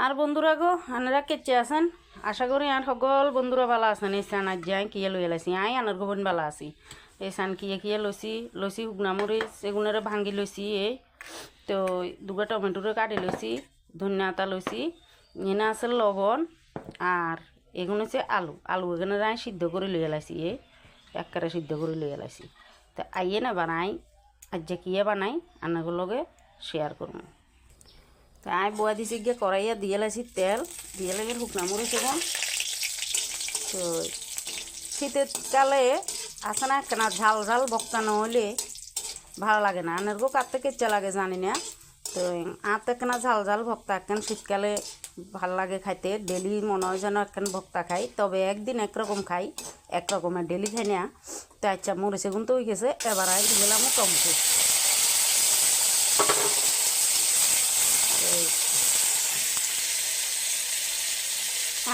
আর বন্ধুরা গো আনারা কেচে আছেন আশা করি আর সকল বন্ধুরা ভালো আছেন। এই সান আজ যাই কিয়ে লই এলাইছি আই আনার গোবন ভালো আছি। এই সান কিয়ে লইছি শুকনা মরিচ এগুলোরে ভাঙ্গি লইছি। এই তো দুটা টমেটোরে কাটি লইছি, ধনিয়া আতা লইছি, এনে আছে লবণ আর এগুলো হচ্ছে আলু এখানে আমি সিদ্ধ করে লই এলাইছি। এই একবারে সিদ্ধ করে লই এলাইছি। তো আইয়ে না বানাই আজ যে কিয়ে বানাই আনাগুলোকে শেয়ার করবো। তো আমি বয়া দিছি গিয়ে কড়াইয়া দিয়ে লাইছি তেল দিয়ে লাগে শুকনা মরিচ এখন। তো শীতের কালে আসে না কেনা ঝাল ঝাল বক্তা নহলে ভালো লাগে না, আনারগো কাটতে কেচা লাগে জানি না। তো আতে কেনা ঝাল ঝাল ভক্তা একখান শীতকালে ভাল লাগে খাইতে। ডেলি মনে হয় যেন একখান ভক্তা খাই, তবে একদিন একরকম খাই, একরকমের ডেলি খাই না। তো আচ্ছা মরিচ এখন তো হয়ে গেছে, এবার আই দিলাম টমেটো।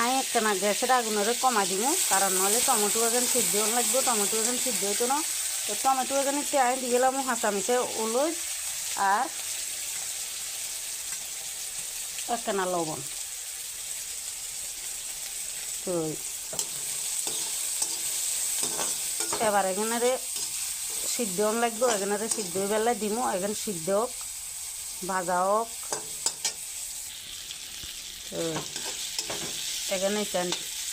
আমি একখানা গ্যাসের আগুনের কমাই দিব, কারণ নাহলে টমেটো এখন সিদ্ধ লাগবে, টমেটো এখন সিদ্ধ হইতো না। তো টমেটো এখন একটু আমি দিয়ে গেলাম হাঁচামিচে হলুদ আর একখানা লবণ। তো এবার এখানে সিদ্ধ লাগবে, এখানে সিদ্ধ হয়ে বেলায় দিব। এখানে সিদ্ধ হোক ভাজা হোক। তো এখানে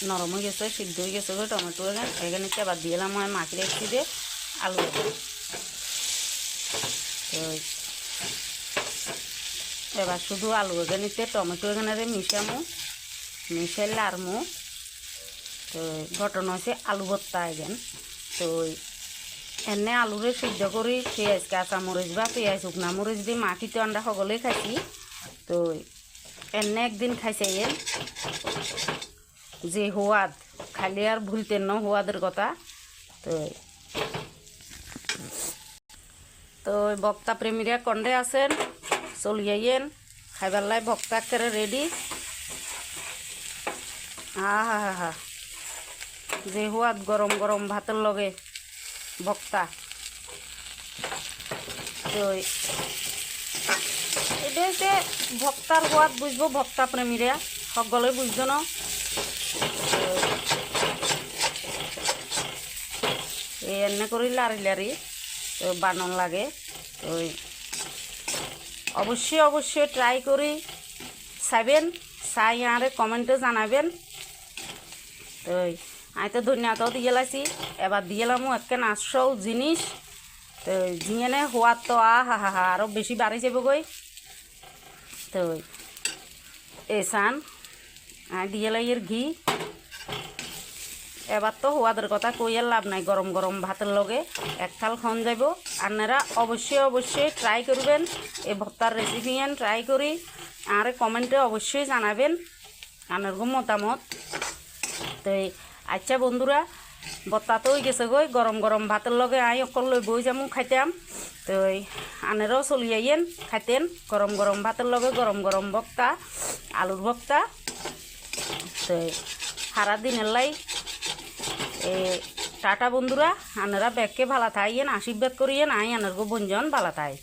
নরম হয়ে গেছে, সিদ্ধ হয়ে গেছে টমেটো। এখানে এবার দিয়ে এলাম আমি মাখি রেখেছি যে আলু। তো এবার শুধু আলু এখানে টমেটো এখানে মিশাইলে আরমু। তো ঘটনা হচ্ছে আলু ভর্তা এখান। তো এনে আলুরে সিদ্ধ করি পেঁয়াজ কাঁচামরিচ বা পেঁয়াজ শুকনা মরিচ দিয়ে মাখি তো আমরা সকলেই খাইছি। তো এনে একদিন খাইছে এন যে সোয়াদ খালি আর ভুলতেন না সোয়াদের কথা। তো ভক্তা প্রেমীরা কন্ডে আছেন চলিয়েন খাইবার লাই ভক্তা করে রেডি। হা যে সোয়াদ গরম গরম ভাতের লগে ভক্তা। তো এটা হচ্ছে ভক্তার সোয়াদ বুঝবো ভক্তা প্রেমীরা সকলে বুঝতো না। এনে করি লারি বানান লাগে। তো অবশ্যই ট্রাই করি চাইবেন, চাই আরে কমেন্টে জানাবেন। তো আমি তো ধনিয়াটাও দিয়ে লাইছি, এবার দিয়ে এলাম একখান আসল জিনিস। তো জিঙে সোয়াদ তো হা আরও বেশি বাড়ি যাবে গই। তো এই সান আমি দিয়ে লাই এর ঘি। এবার তো সোয়াদের কথা কই আর লাভ নাই, গরম গরম ভাতের লগে এক থাল খন যাব। আপনারা অবশ্যই ট্রাই করবেন এই ভর্তার রেসিপি ট্রাই করি আর কমেন্টে অবশ্যই জানাবেন আপনার মতামত। তো আচ্ছা বন্ধুরা ভর্তা তো হয়ে গেছে গই, গরম গরম ভাতের লগে আই অকল লই বই যামু খাইতাম। তো আনেরাও চলি আইয়েন খাইতেন গরম গরম ভাতের লগে গরম গরম ভর্তা আলুর ভর্তা। তো সারা দিনের লাই টাটা বন্ধুরা, আনারা ব্যাগকে ভালো থাইয়েন, আশীর্বাদ করিয়েন আই আনার গো বঞ্জন ভালো থাই।